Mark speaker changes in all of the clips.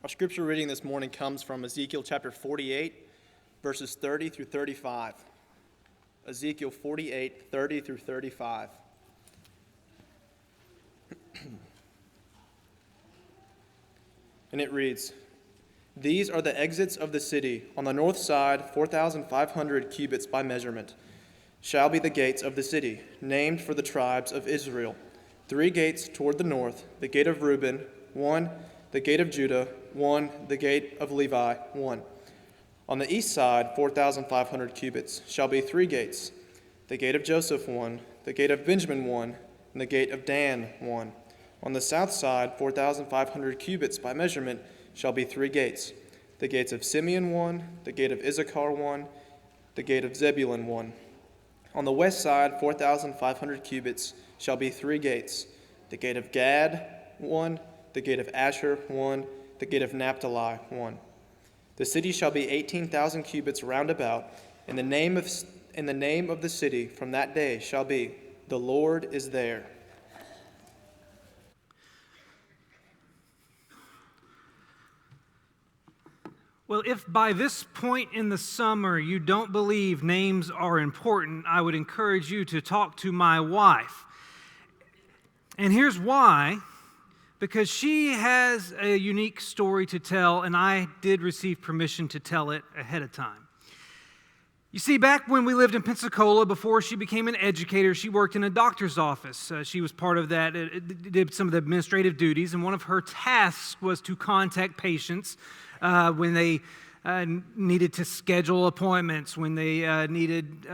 Speaker 1: Our scripture reading this morning comes from Ezekiel chapter 48, verses 30 through 35. Ezekiel 48, 30 through 35. And it reads, "These are the exits of the city. On the north side, 4,500 cubits by measurement, shall be the gates of the city, named for the tribes of Israel. 3 gates toward the north, the gate of Reuben, 1, the gate of Judah, 1, the gate of Levi, 1. On the east side, 4,500 cubits, shall be 3 gates, the gate of Joseph, 1, the gate of Benjamin, 1, and the gate of Dan, 1. On the south side, 4,500 cubits by measurement, shall be 3 gates, the gates of Simeon, 1, the gate of Issachar, 1, the gate of Zebulun, 1. On the west side, 4,500 cubits, shall be 3 gates, the gate of Gad, 1, the gate of Asher, 1, the gate of Naphtali, 1. The city shall be 18,000 cubits round about, and the name of the city from that day shall be, The Lord is there."
Speaker 2: Well, if by this point in the summer you don't believe names are important, I would encourage you to talk to my wife. And here's why. Because she has a unique story to tell, and I did receive permission to tell it ahead of time. You see, back when we lived in Pensacola, before she became an educator, she worked in a doctor's office. She was part of that, did some of the administrative duties, and one of her tasks was to contact patients when they needed to schedule appointments, when they needed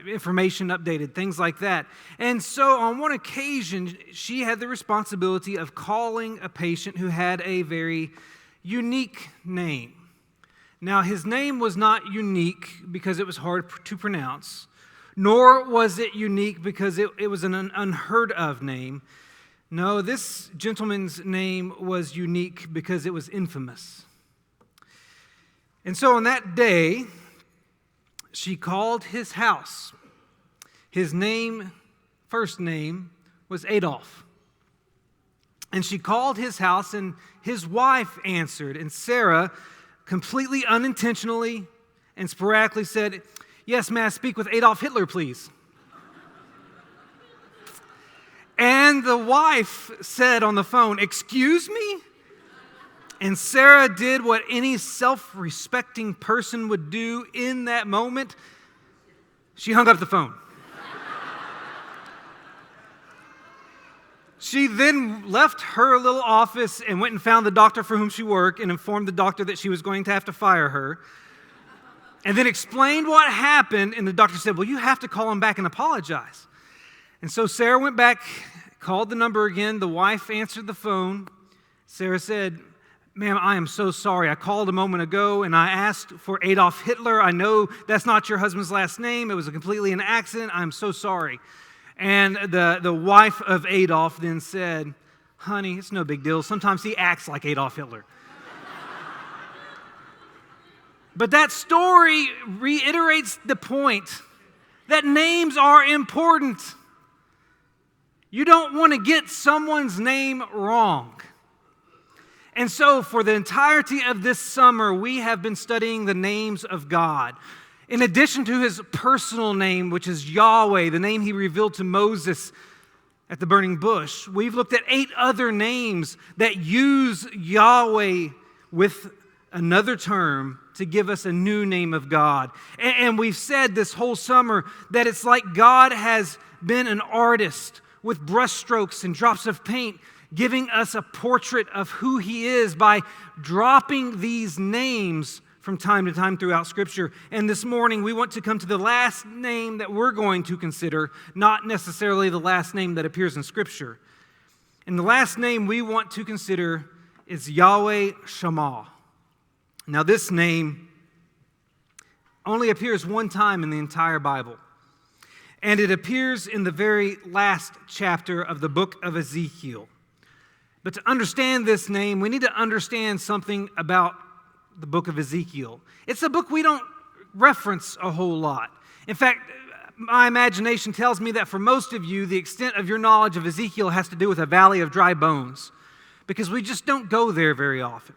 Speaker 2: information updated, things like that. And so on one occasion, she had the responsibility of calling a patient who had a very unique name. Now, his name was not unique because it was hard to pronounce, nor was it unique because it was an unheard of name. No, this gentleman's name was unique because it was infamous. And so on that day, she called his house. His name, first name, was Adolf. And she called his house, and his wife answered. And Sarah, completely unintentionally and sporadically said, "Yes, may I speak with Adolf Hitler, please?" And the wife said on the phone, "Excuse me?" And Sarah did what any self-respecting person would do in that moment. She hung up the phone. She then left her little office and went and found the doctor for whom she worked and informed the doctor that she was going to have to fire her. And then explained what happened, and the doctor said, "Well, you have to call him back and apologize." And so Sarah went back, called the number again. The wife answered the phone. Sarah said, "Ma'am, I am so sorry. I called a moment ago and I asked for Adolf Hitler. I know that's not your husband's last name. It was completely an accident. I'm so sorry." And the wife of Adolf then said, "Honey, it's no big deal. Sometimes he acts like Adolf Hitler." But that story reiterates the point that names are important. You don't want to get someone's name wrong. And so for the entirety of this summer, we have been studying the names of God. In addition to his personal name, which is Yahweh, the name he revealed to Moses at the burning bush, we've looked at 8 other names that use Yahweh with another term to give us a new name of God. And we've said this whole summer that it's like God has been an artist with brushstrokes and drops of paint, giving us a portrait of who he is by dropping these names from time to time throughout Scripture. And this morning, we want to come to the last name that we're going to consider, not necessarily the last name that appears in Scripture. And the last name we want to consider is Yahweh Shammah. Now, this name only appears one time in the entire Bible. And it appears in the very last chapter of the book of Ezekiel. But to understand this name, we need to understand something about the book of Ezekiel. It's a book we don't reference a whole lot. In fact, my imagination tells me that for most of you, the extent of your knowledge of Ezekiel has to do with a valley of dry bones, because we just don't go there very often.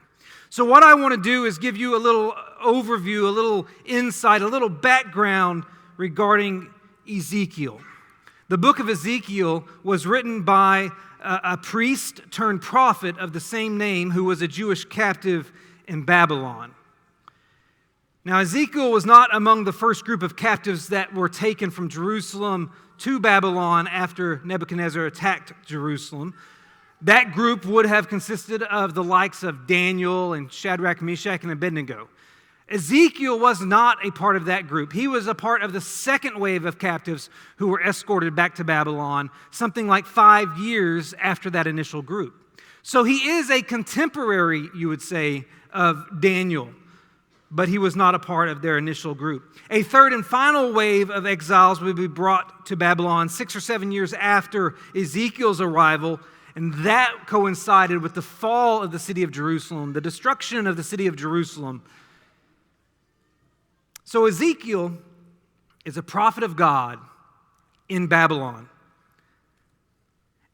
Speaker 2: So what I want to do is give you a little overview, a little insight, a little background regarding Ezekiel. The book of Ezekiel was written by a priest turned prophet of the same name who was a Jewish captive in Babylon. Now, Ezekiel was not among the first group of captives that were taken from Jerusalem to Babylon after Nebuchadnezzar attacked Jerusalem. That group would have consisted of the likes of Daniel and Shadrach, Meshach, and Abednego. Ezekiel was not a part of that group. He was a part of the second wave of captives who were escorted back to Babylon, something like 5 years after that initial group. So he is a contemporary, you would say, of Daniel, but he was not a part of their initial group. A third and final wave of exiles would be brought to Babylon 6 or 7 years after Ezekiel's arrival, and that coincided with the fall of the city of Jerusalem, the destruction of the city of Jerusalem. So Ezekiel is a prophet of God in Babylon.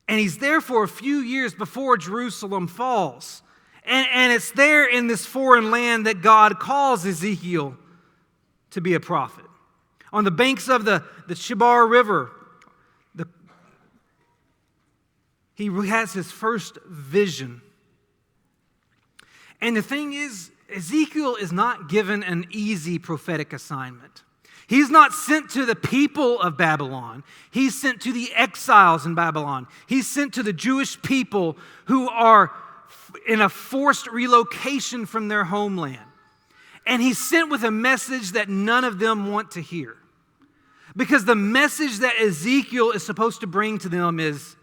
Speaker 2: And he's there for a few years before Jerusalem falls. And it's there in this foreign land that God calls Ezekiel to be a prophet. On the banks of the Chebar River, he has his first vision. And the thing is, Ezekiel is not given an easy prophetic assignment. He's not sent to the people of Babylon. He's sent to the exiles in Babylon. He's sent to the Jewish people who are in a forced relocation from their homeland. And he's sent with a message that none of them want to hear. Because the message that Ezekiel is supposed to bring to them is,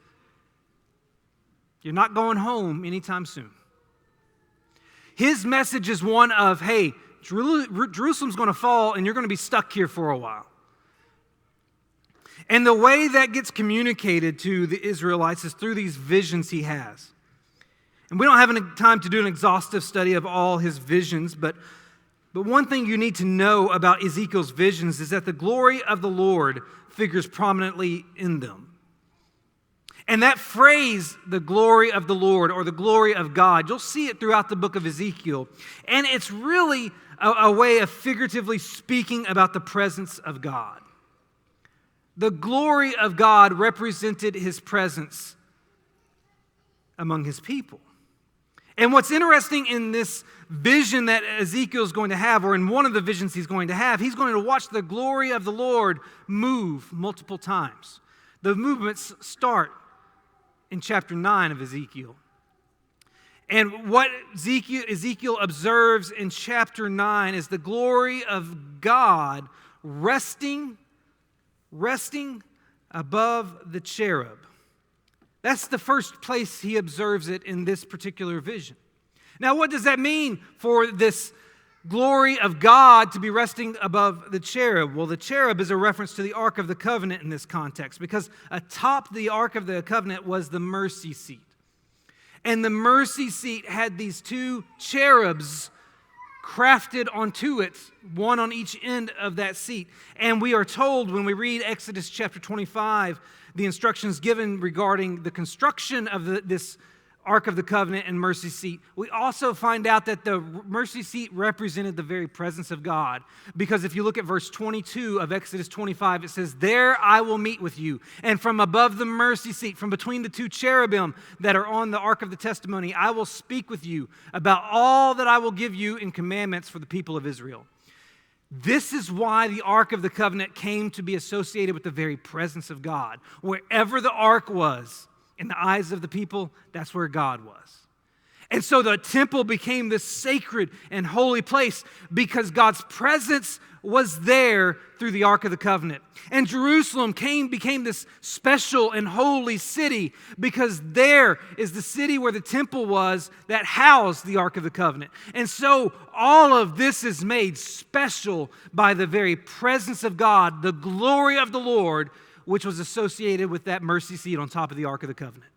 Speaker 2: you're not going home anytime soon. His message is one of, hey, Jerusalem's going to fall and you're going to be stuck here for a while. And the way that gets communicated to the Israelites is through these visions he has. And we don't have any time to do an exhaustive study of all his visions, but one thing you need to know about Ezekiel's visions is that the glory of the Lord figures prominently in them. And that phrase, the glory of the Lord or the glory of God, you'll see it throughout the book of Ezekiel. And it's really a way of figuratively speaking about the presence of God. The glory of God represented his presence among his people. And what's interesting in this vision that Ezekiel is going to have, or in one of the visions he's going to have, he's going to watch the glory of the Lord move multiple times. The movements start in chapter 9 of Ezekiel. And what Ezekiel observes in chapter 9 is the glory of God resting above the cherub. That's the first place he observes it in this particular vision. Now, what does that mean for this glory of God to be resting above the cherub? Well, the cherub is a reference to the Ark of the Covenant in this context, because atop the Ark of the Covenant was the mercy seat. And the mercy seat had these two cherubs crafted onto it, one on each end of that seat. And we are told when we read Exodus chapter 25, the instructions given regarding the construction of this Ark of the Covenant and mercy seat, we also find out that the mercy seat represented the very presence of God. Because if you look at verse 22 of Exodus 25, it says, "There I will meet with you. And from above the mercy seat, from between the two cherubim that are on the Ark of the Testimony, I will speak with you about all that I will give you in commandments for the people of Israel." This is why the Ark of the Covenant came to be associated with the very presence of God. Wherever the Ark was, in the eyes of the people, that's where God was. And so the temple became this sacred and holy place because God's presence was there through the Ark of the Covenant. And Jerusalem became this special and holy city because there is the city where the temple was that housed the Ark of the Covenant. And so all of this is made special by the very presence of God, the glory of the Lord, which was associated with that mercy seat on top of the Ark of the Covenant.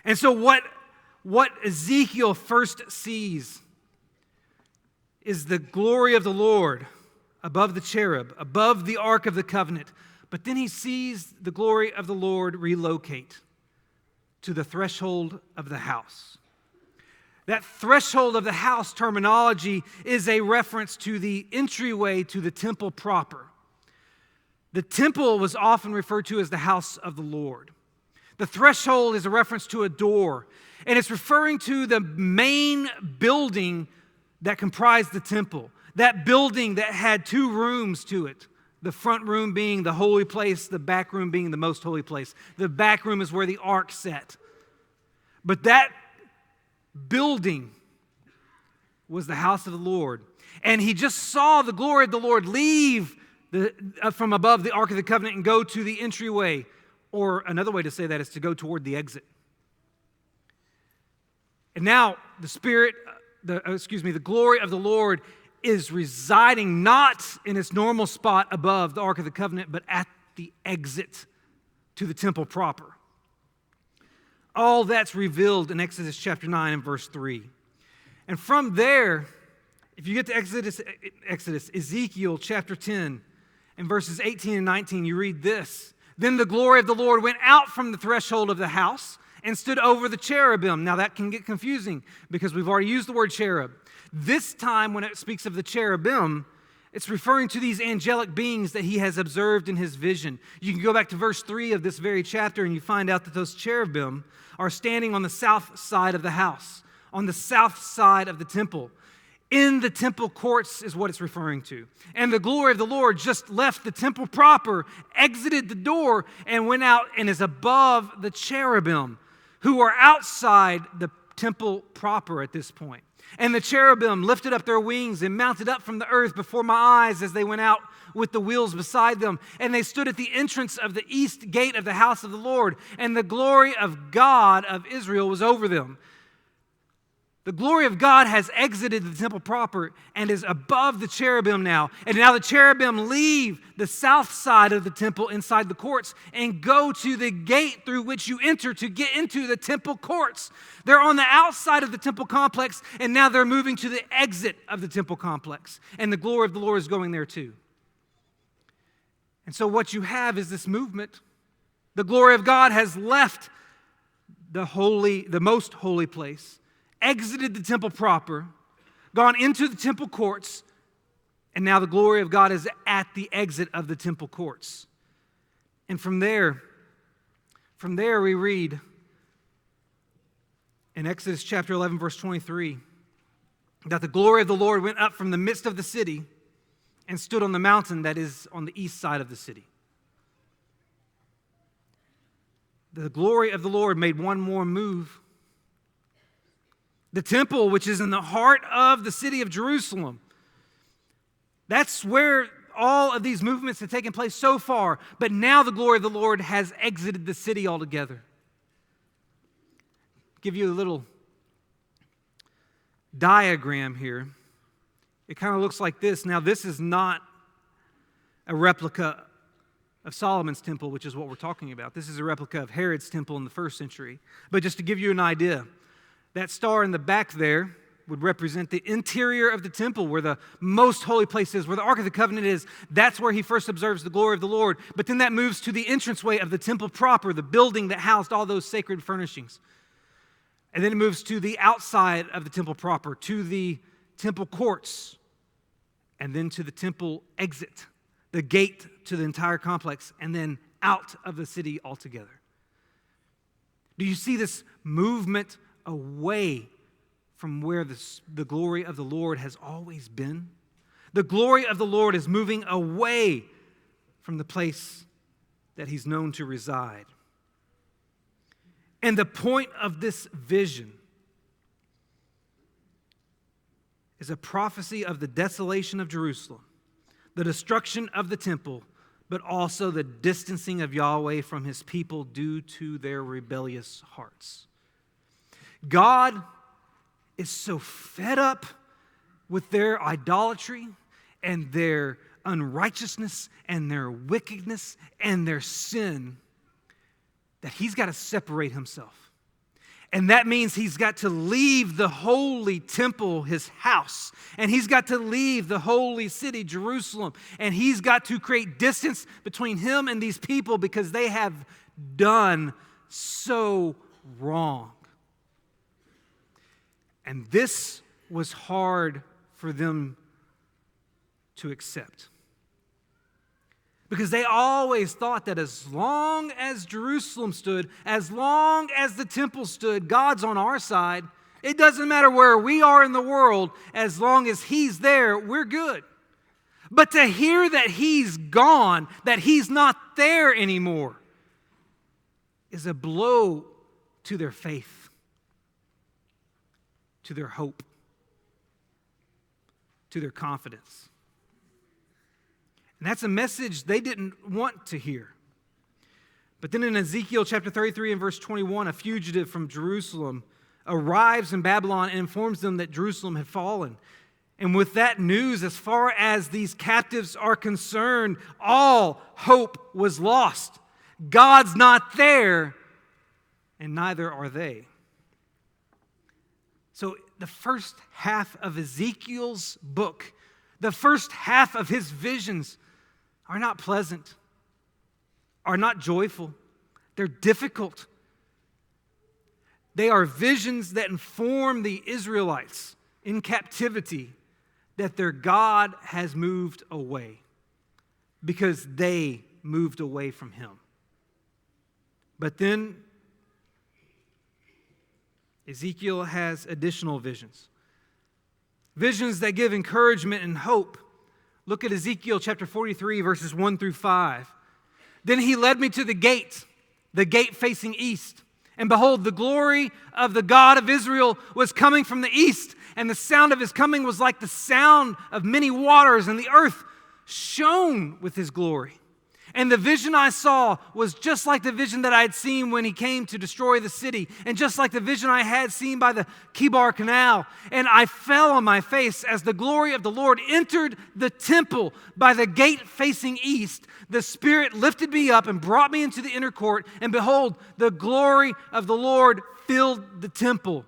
Speaker 2: And so what Ezekiel first sees is the glory of the Lord above the cherub, above the Ark of the Covenant. But then he sees the glory of the Lord relocate to the threshold of the house. That threshold of the house terminology is a reference to the entryway to the temple proper. The temple was often referred to as the house of the Lord. The threshold is a reference to a door, and it's referring to the main building that comprised the temple. That building that had two rooms to it. The front room being the holy place, the back room being the most holy place. The back room is where the ark sat. But that building was the house of the Lord. And he just saw the glory of the Lord leave from above the Ark of the Covenant and go to the entryway. Or another way to say that is to go toward the exit. And now the glory of the Lord is residing not in its normal spot above the Ark of the Covenant, but at the exit to the temple proper. All that's revealed in Exodus chapter 9 and verse 3. And from there, if you get to Ezekiel chapter 10 and verses 18 and 19, you read this. Then the glory of the Lord went out from the threshold of the house and stood over the cherubim. Now that can get confusing because we've already used the word cherub. This time when it speaks of the cherubim, it's referring to these angelic beings that he has observed in his vision. You can go back to verse 3 of this very chapter and you find out that those cherubim are standing on the south side of the house, on the south side of the temple. In the temple courts is what it's referring to. And the glory of the Lord just left the temple proper, exited the door, and went out and is above the cherubim, who are outside the temple proper at this point. And the cherubim lifted up their wings and mounted up from the earth before my eyes as they went out with the wheels beside them. And they stood at the entrance of the east gate of the house of the Lord. And the glory of God of Israel was over them. The glory of God has exited the temple proper and is above the cherubim now. And now the cherubim leave the south side of the temple inside the courts and go to the gate through which you enter to get into the temple courts. They're on the outside of the temple complex, and now they're moving to the exit of the temple complex. And the glory of the Lord is going there too. And so what you have is this movement. The glory of God has left the most holy place, exited the temple proper, gone into the temple courts, and now the glory of God is at the exit of the temple courts. And from there we read in Exodus chapter 11, verse 23, that the glory of the Lord went up from the midst of the city and stood on the mountain that is on the east side of the city. The glory of the Lord made one more move. The temple, which is in the heart of the city of Jerusalem. That's where all of these movements have taken place so far. But now the glory of the Lord has exited the city altogether. Give you a little diagram here. It kind of looks like this. Now, this is not a replica of Solomon's temple, which is what we're talking about. This is a replica of Herod's temple in the first century. But just to give you an idea, that star in the back there would represent the interior of the temple, where the most holy place is, where the Ark of the Covenant is. That's where he first observes the glory of the Lord. But then that moves to the entranceway of the temple proper, the building that housed all those sacred furnishings. And then it moves to the outside of the temple proper, to the temple courts, and then to the temple exit, the gate to the entire complex, and then out of the city altogether. Do you see this movement away from where the glory of the Lord has always been? The glory of the Lord is moving away from the place that he's known to reside. And the point of this vision is a prophecy of the desolation of Jerusalem, the destruction of the temple, but also the distancing of Yahweh from his people due to their rebellious hearts. God is so fed up with their idolatry and their unrighteousness and their wickedness and their sin that he's got to separate himself. And that means he's got to leave the holy temple, his house, and he's got to leave the holy city, Jerusalem, and he's got to create distance between him and these people because they have done so wrong. And this was hard for them to accept. Because they always thought that as long as Jerusalem stood, as long as the temple stood, God's on our side. It doesn't matter where we are in the world, as long as He's there, we're good. But to hear that He's gone, that He's not there anymore, is a blow to their faith, to their hope, to their confidence. And that's a message they didn't want to hear. But then in Ezekiel chapter 33 and verse 21, a fugitive from Jerusalem arrives in Babylon and informs them that Jerusalem had fallen. And with that news, as far as these captives are concerned, all hope was lost. God's not there, and neither are they. So the first half of Ezekiel's book, the first half of his visions are not pleasant, are not joyful. They're difficult. They are visions that inform the Israelites in captivity that their God has moved away because they moved away from Him. But then Ezekiel has additional visions. Visions that give encouragement and hope. Look at Ezekiel chapter 43, verses 1 through 5. Then he led me to the gate facing east. And behold, the glory of the God of Israel was coming from the east, and the sound of His coming was like the sound of many waters, and the earth shone with His glory. And the vision I saw was just like the vision that I had seen when He came to destroy the city, and just like the vision I had seen by the Kibar Canal. And I fell on my face as the glory of the Lord entered the temple by the gate facing east. The Spirit lifted me up and brought me into the inner court, and behold, the glory of the Lord filled the temple.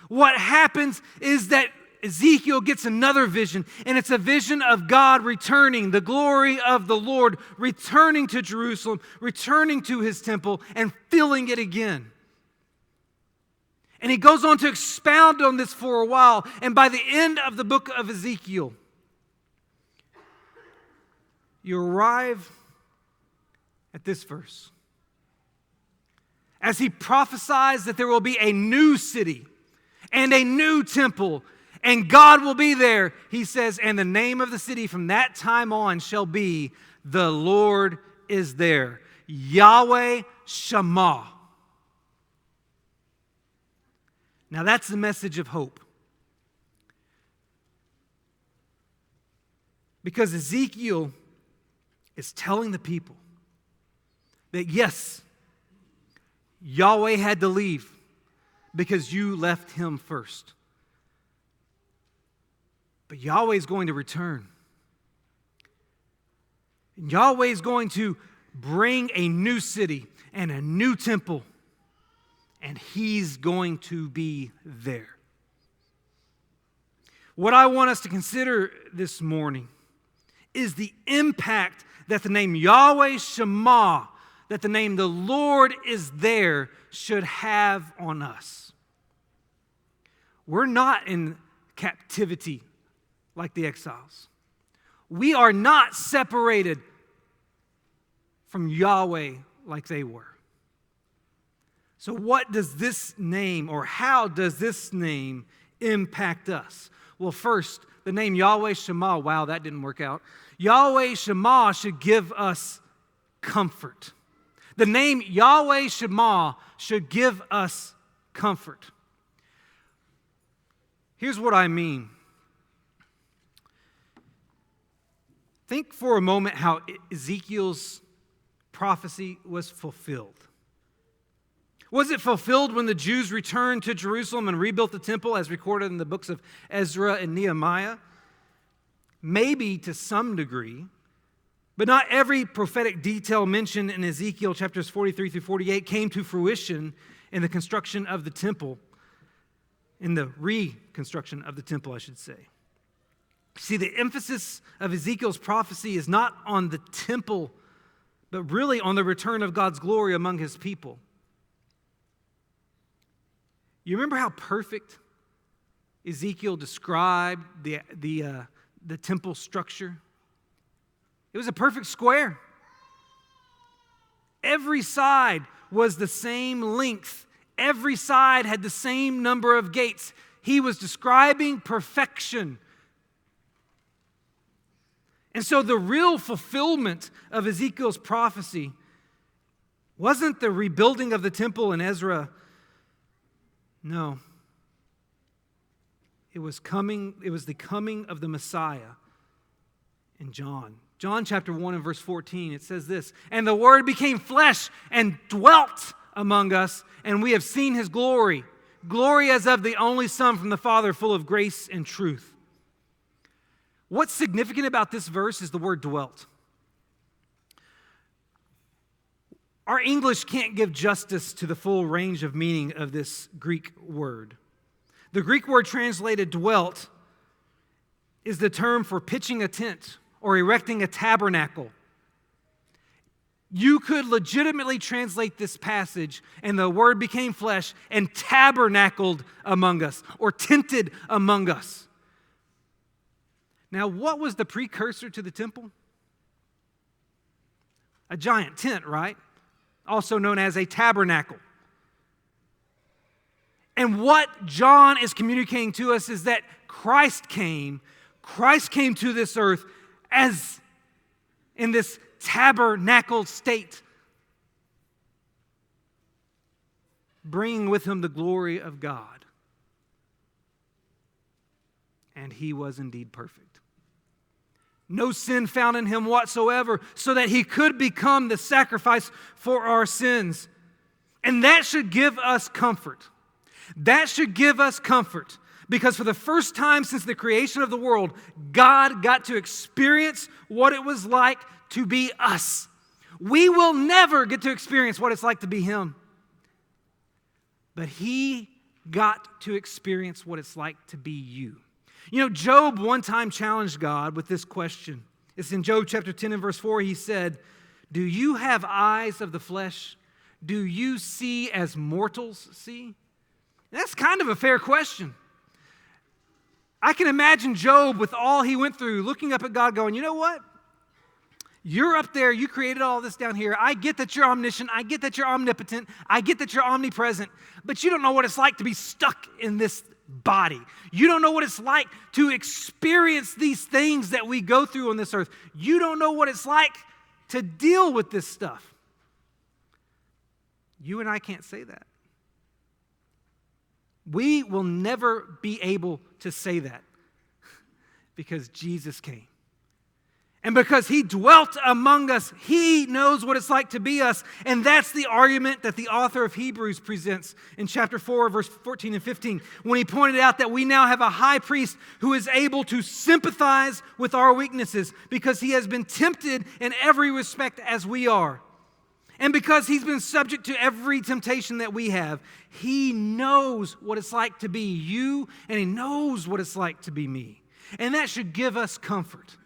Speaker 2: What happens is that Ezekiel gets another vision, and it's a vision of God returning, the glory of the Lord returning to Jerusalem, returning to His temple, and filling it again. And he goes on to expound on this for a while, and by the end of the book of Ezekiel, you arrive at this verse. As he prophesies that there will be a new city and a new temple, and God will be there, he says, and the name of the city from that time on shall be, the Lord is there. YAHWEH SHAMMAH. Now that's the message of hope. Because Ezekiel is telling the people that yes, Yahweh had to leave because you left Him first. But Yahweh is going to return. And Yahweh is going to bring a new city and a new temple. And He's going to be there. What I want us to consider this morning is the impact that the name Yahweh Shammah, that the name the Lord is there, should have on us. We're not in captivity like the exiles. We are not separated from Yahweh like they were. So what does this name, or how does this name impact us? Well, first, the name Yahweh Shammah, wow, that didn't work out. Yahweh Shammah should give us comfort. The name Yahweh Shammah should give us comfort. Here's what I mean. Think for a moment how Ezekiel's prophecy was fulfilled. Was it fulfilled when the Jews returned to Jerusalem and rebuilt the temple as recorded in the books of Ezra and Nehemiah? Maybe to some degree, but not every prophetic detail mentioned in Ezekiel chapters 43 through 48 came to fruition in the construction of the temple, in the reconstruction of the temple, I should say. See, the emphasis of Ezekiel's prophecy is not on the temple, but really on the return of God's glory among His people. You remember how perfect Ezekiel described the temple structure. It was a perfect square. Every side was the same length. Every side had the same number of gates. He was describing perfection. And so the real fulfillment of Ezekiel's prophecy wasn't the rebuilding of the temple in Ezra. No. It was the coming of the Messiah in John. John chapter 1 and verse 14, it says this, "And the Word became flesh and dwelt among us, and we have seen His glory, glory as of the only Son from the Father, full of grace and truth." What's significant about this verse is the word dwelt. Our English can't give justice to the full range of meaning of this Greek word. The Greek word translated dwelt is the term for pitching a tent or erecting a tabernacle. You could legitimately translate this passage, and the Word became flesh and tabernacled among us, or tented among us. Now, what was the precursor to the temple? A giant tent, right? Also known as a tabernacle. And what John is communicating to us is that Christ came to this earth as in this tabernacled state, bringing with Him the glory of God. And He was indeed perfect. No sin found in Him whatsoever, so that He could become the sacrifice for our sins. And that should give us comfort. That should give us comfort, because for the first time since the creation of the world, God got to experience what it was like to be us. We will never get to experience what it's like to be Him. But He got to experience what it's like to be you. You know, Job one time challenged God with this question. It's in Job chapter 10 and verse 4. He said, "Do you have eyes of the flesh? Do you see as mortals see?" That's kind of a fair question. I can imagine Job, with all he went through, looking up at God going, "You know what? You're up there. You created all this down here. I get that you're omniscient. I get that you're omnipotent. I get that you're omnipresent. But you don't know what it's like to be stuck in this body. You don't know what it's like to experience these things that we go through on this earth. You don't know what it's like to deal with this stuff." You and I can't say that. We will never be able to say that because Jesus came. And because He dwelt among us, He knows what it's like to be us. And that's the argument that the author of Hebrews presents in chapter 4, verse 14 and 15, when he pointed out that we now have a high priest who is able to sympathize with our weaknesses because He has been tempted in every respect as we are. And because He's been subject to every temptation that we have, He knows what it's like to be you, and He knows what it's like to be me. And that should give us comfort.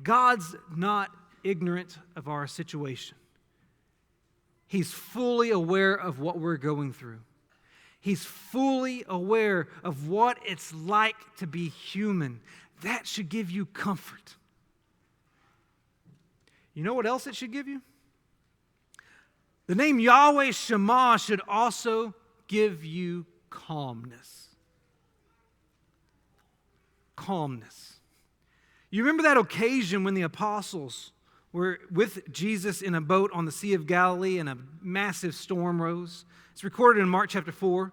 Speaker 2: God's not ignorant of our situation. He's fully aware of what we're going through. He's fully aware of what it's like to be human. That should give you comfort. You know what else it should give you? The name Yahweh SHAMMAH should also give you calmness. Calmness. You remember that occasion when the apostles were with Jesus in a boat on the Sea of Galilee and a massive storm rose? It's recorded in Mark chapter 4,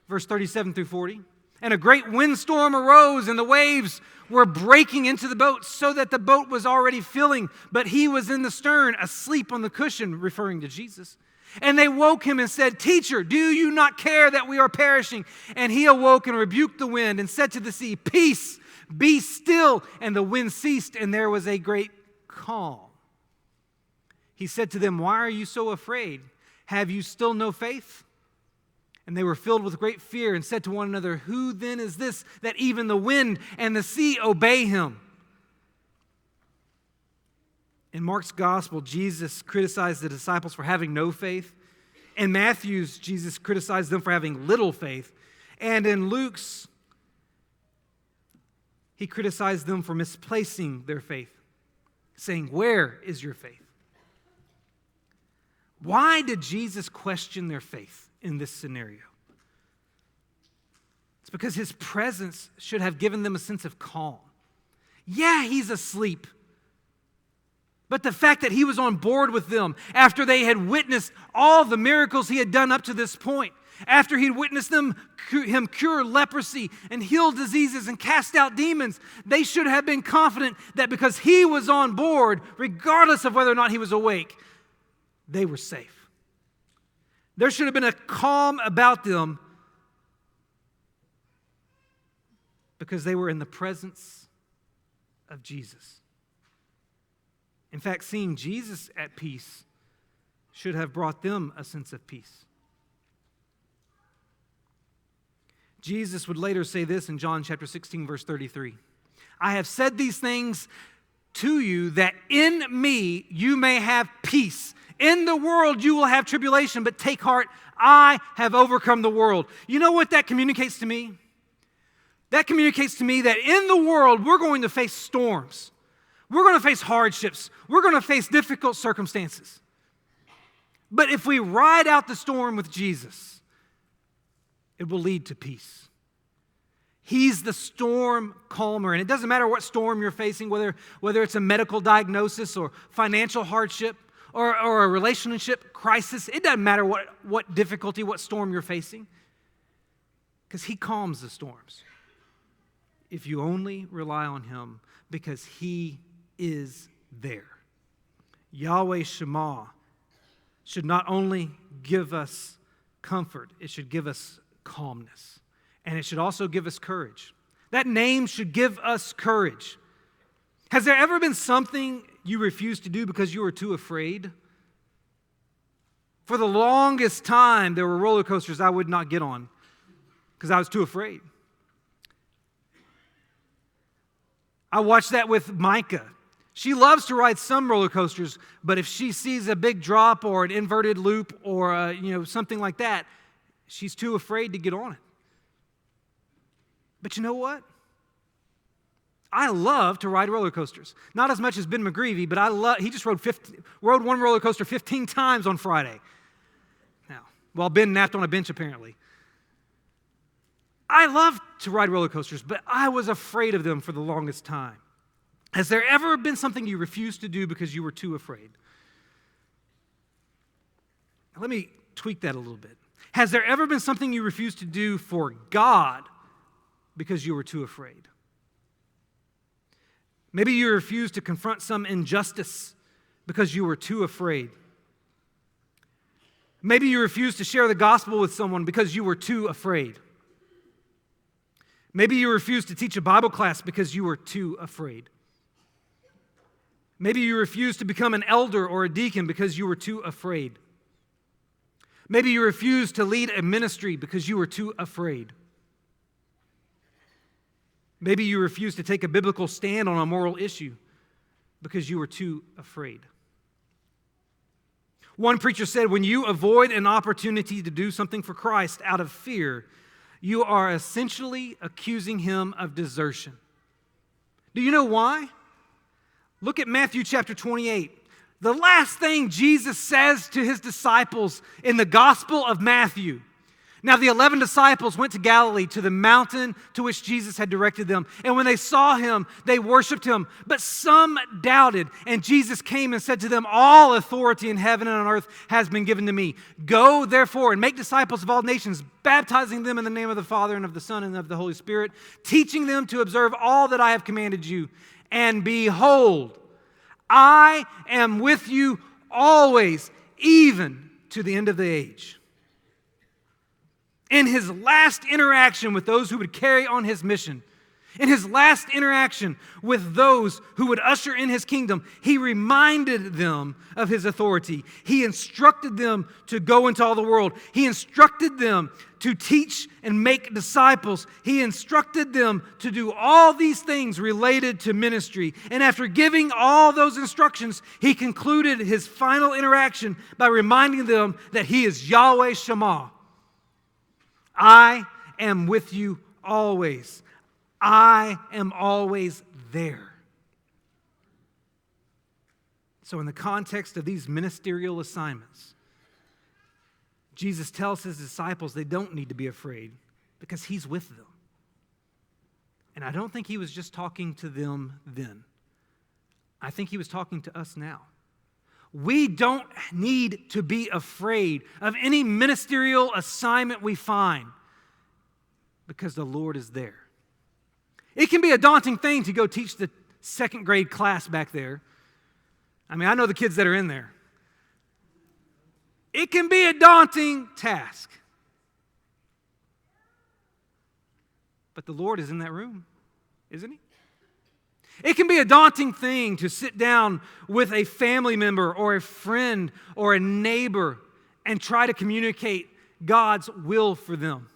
Speaker 2: verse 37 through 40. And a great windstorm arose, and the waves were breaking into the boat so that the boat was already filling, but He was in the stern, asleep on the cushion, referring to Jesus. And they woke Him and said, "Teacher, do you not care that we are perishing?" And He awoke and rebuked the wind and said to the sea, "Peace, be still." And the wind ceased, and there was a great calm. He said to them, "Why are you so afraid? Have you still no faith?" And they were filled with great fear and said to one another, "Who then is this that even the wind and the sea obey Him?" In Mark's gospel, Jesus criticized the disciples for having no faith. In Matthew's, Jesus criticized them for having little faith. And in Luke's, he criticized them for misplacing their faith, saying, "Where is your faith?" Why did Jesus question their faith in this scenario? It's because his presence should have given them a sense of calm. Yeah, he's asleep. But the fact that he was on board with them after they had witnessed all the miracles he had done up to this point, after he'd witnessed him cure leprosy and heal diseases and cast out demons, they should have been confident that because he was on board, regardless of whether or not he was awake, they were safe. There should have been a calm about them because they were in the presence of Jesus. In fact, seeing Jesus at peace should have brought them a sense of peace. Jesus would later say this in John chapter 16, verse 33. "I have said these things to you that in me you may have peace. In the world you will have tribulation, but take heart, I have overcome the world." You know what that communicates to me? That communicates to me that in the world we're going to face storms. We're going to face hardships. We're going to face difficult circumstances. But if we ride out the storm with Jesus, it will lead to peace. He's the storm calmer. And it doesn't matter what storm you're facing, whether it's a medical diagnosis or financial hardship or a relationship crisis. It doesn't matter what difficulty, what storm you're facing, because he calms the storms. If you only rely on him, because he is there. Yahweh Shammah should not only give us comfort, it should give us calmness. And it should also give us courage. That name should give us courage. Has there ever been something you refused to do because you were too afraid? For the longest time, there were roller coasters I would not get on because I was too afraid. I watched that with Micah. She loves to ride some roller coasters, but if she sees a big drop or an inverted loop or something like that, she's too afraid to get on it. But you know what? I love to ride roller coasters. Not as much as Ben McGreevy, but he just rode one roller coaster 15 times on Friday. Now, while Ben napped on a bench apparently. I love to ride roller coasters, but I was afraid of them for the longest time. Has there ever been something you refused to do because you were too afraid? Now, let me tweak that a little bit. Has there ever been something you refused to do for God because you were too afraid? Maybe you refused to confront some injustice because you were too afraid. Maybe you refused to share the gospel with someone because you were too afraid. Maybe you refused to teach a Bible class because you were too afraid. Maybe you refused to become an elder or a deacon because you were too afraid. Maybe you refused to lead a ministry because you were too afraid. Maybe you refused to take a biblical stand on a moral issue because you were too afraid. One preacher said, when you avoid an opportunity to do something for Christ out of fear, you are essentially accusing him of desertion. Do you know why? Look at Matthew chapter 28. The last thing Jesus says to his disciples in the Gospel of Matthew. Now the 11 disciples went to Galilee, to the mountain to which Jesus had directed them. And when they saw him, they worshiped him. But some doubted. And Jesus came and said to them, all authority in heaven and on earth has been given to me. Go, therefore, and make disciples of all nations, baptizing them in the name of the Father and of the Son and of the Holy Spirit, teaching them to observe all that I have commanded you. And behold, I am with you always, even to the end of the age. In his last interaction with those who would carry on his mission, in his last interaction with those who would usher in his kingdom, he reminded them of his authority. He instructed them to go into all the world. He instructed them to teach and make disciples. He instructed them to do all these things related to ministry. And after giving all those instructions, he concluded his final interaction by reminding them that he is Yahweh Shammah. I am with you always. I am always there. So in the context of these ministerial assignments, Jesus tells his disciples they don't need to be afraid because he's with them. And I don't think he was just talking to them then. I think he was talking to us now. We don't need to be afraid of any ministerial assignment we find because the Lord is there. It can be a daunting thing to go teach the second grade class back there. I mean, I know the kids that are in there. It can be a daunting task. But the Lord is in that room, isn't he? It can be a daunting thing to sit down with a family member or a friend or a neighbor and try to communicate God's will for them.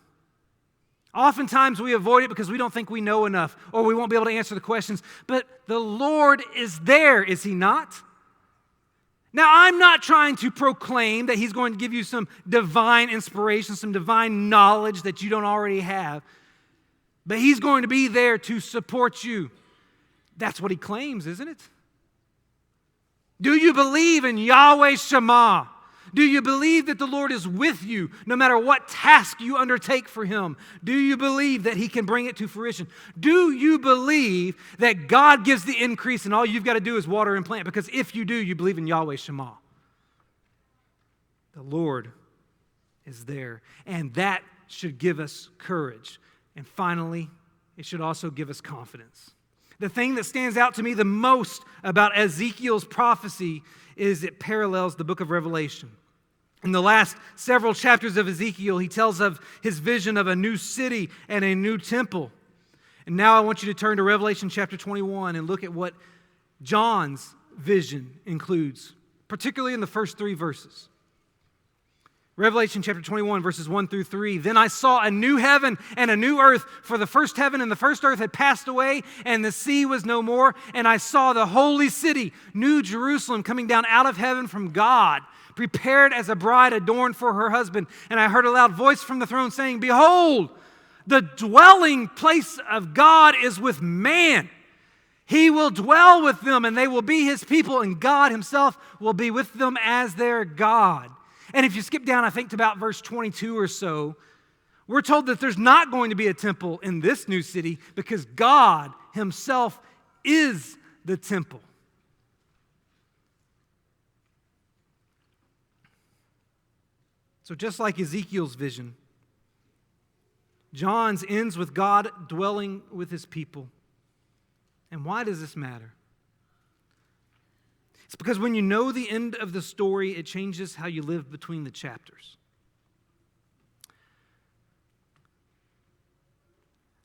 Speaker 2: Oftentimes we avoid it because we don't think we know enough or we won't be able to answer the questions. But the Lord is there, is he not? Now, I'm not trying to proclaim that he's going to give you some divine inspiration, some divine knowledge that you don't already have. But he's going to be there to support you. That's what he claims, isn't it? Do you believe in YAHWEH SHAMMAH? Do you believe that the Lord is with you no matter what task you undertake for him? Do you believe that he can bring it to fruition? Do you believe that God gives the increase and all you've got to do is water and plant? Because if you do, you believe in YAHWEH SHAMMAH. The Lord is there. And that should give us courage. And finally, it should also give us confidence. The thing that stands out to me the most about Ezekiel's prophecy is it parallels the book of Revelation. In the last several chapters of Ezekiel, he tells of his vision of a new city and a new temple. And now I want you to turn to Revelation chapter 21 and look at what John's vision includes, particularly in the first 3 verses. Revelation chapter 21, verses 1 through 3. Then I saw a new heaven and a new earth, for the first heaven and the first earth had passed away, and the sea was no more. And I saw the holy city, New Jerusalem, coming down out of heaven from God, prepared as a bride adorned for her husband. And I heard a loud voice from the throne saying, Behold, the dwelling place of God is with man. He will dwell with them, and they will be his people, and God himself will be with them as their God. And if you skip down, I think, to about verse 22 or so, we're told that there's not going to be a temple in this new city because God himself is the temple. So just like Ezekiel's vision, John's ends with God dwelling with his people. And why does this matter? It's because when you know the end of the story, it changes how you live between the chapters.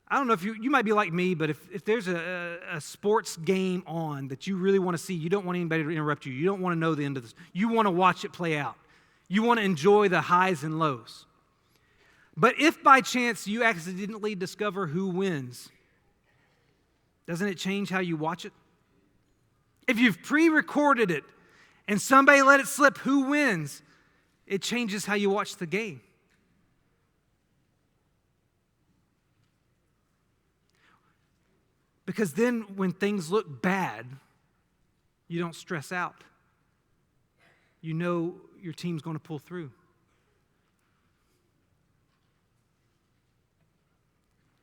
Speaker 2: I don't know if you might be like me, but if there's a sports game on that you really want to see, you don't want anybody to interrupt you. You don't want to know the end of this. You want to watch it play out. You want to enjoy the highs and lows. But if by chance you accidentally discover who wins, doesn't it change how you watch it? If you've pre-recorded it and somebody let it slip who wins, it changes how you watch the game. Because then when things look bad, you don't stress out. You know your team's going to pull through.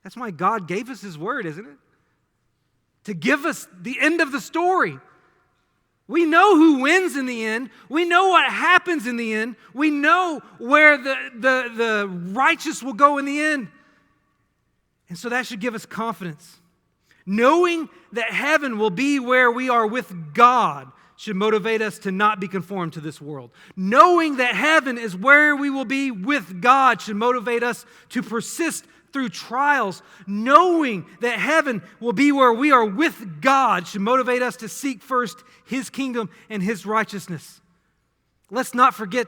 Speaker 2: That's why God gave us his word, isn't it? To give us the end of the story. We know who wins in the end. We know what happens in the end. We know where the righteous will go in the end. And so that should give us confidence. Knowing that heaven will be where we are with God should motivate us to not be conformed to this world. Knowing that heaven is where we will be with God should motivate us to persist through trials. Knowing that heaven will be where we are with God should motivate us to seek first his kingdom and his righteousness. Let's not forget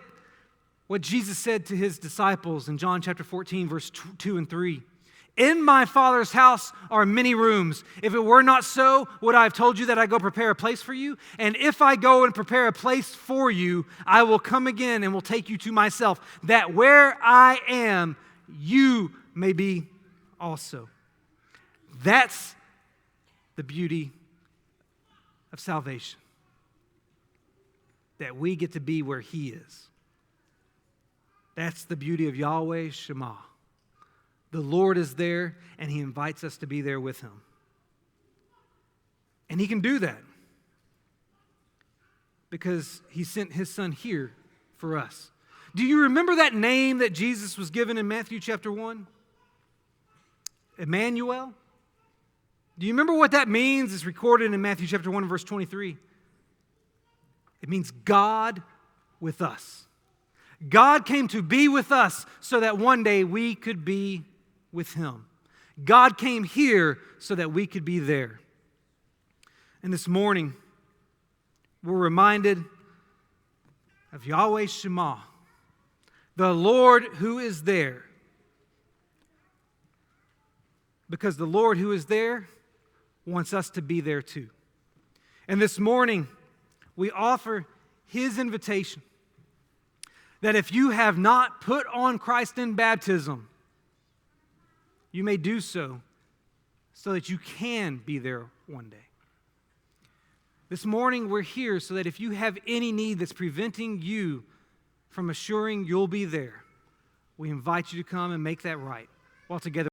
Speaker 2: what Jesus said to his disciples in John chapter 14, verse 2 and 3. In my Father's house are many rooms. If it were not so, would I have told you that I go prepare a place for you? And if I go and prepare a place for you, I will come again and will take you to myself, that where I am, you may be also. That's the beauty of salvation. That we get to be where He is. That's the beauty of Yahweh Shammah. The Lord is there, and He invites us to be there with Him. And He can do that because He sent His Son here for us. Do you remember that name that Jesus was given in Matthew chapter 1? Emmanuel? Do you remember what that means? It's recorded in Matthew chapter 1 verse 23. It means God with us. God came to be with us so that one day we could be with Him. God came here so that we could be there. And this morning, we're reminded of Yahweh Shammah, the Lord who is there. Because the Lord who is there wants us to be there too. And this morning, we offer His invitation that if you have not put on Christ in baptism, you may do so that you can be there one day. This morning, we're here so that if you have any need that's preventing you from assuring you'll be there, we invite you to come and make that right while together.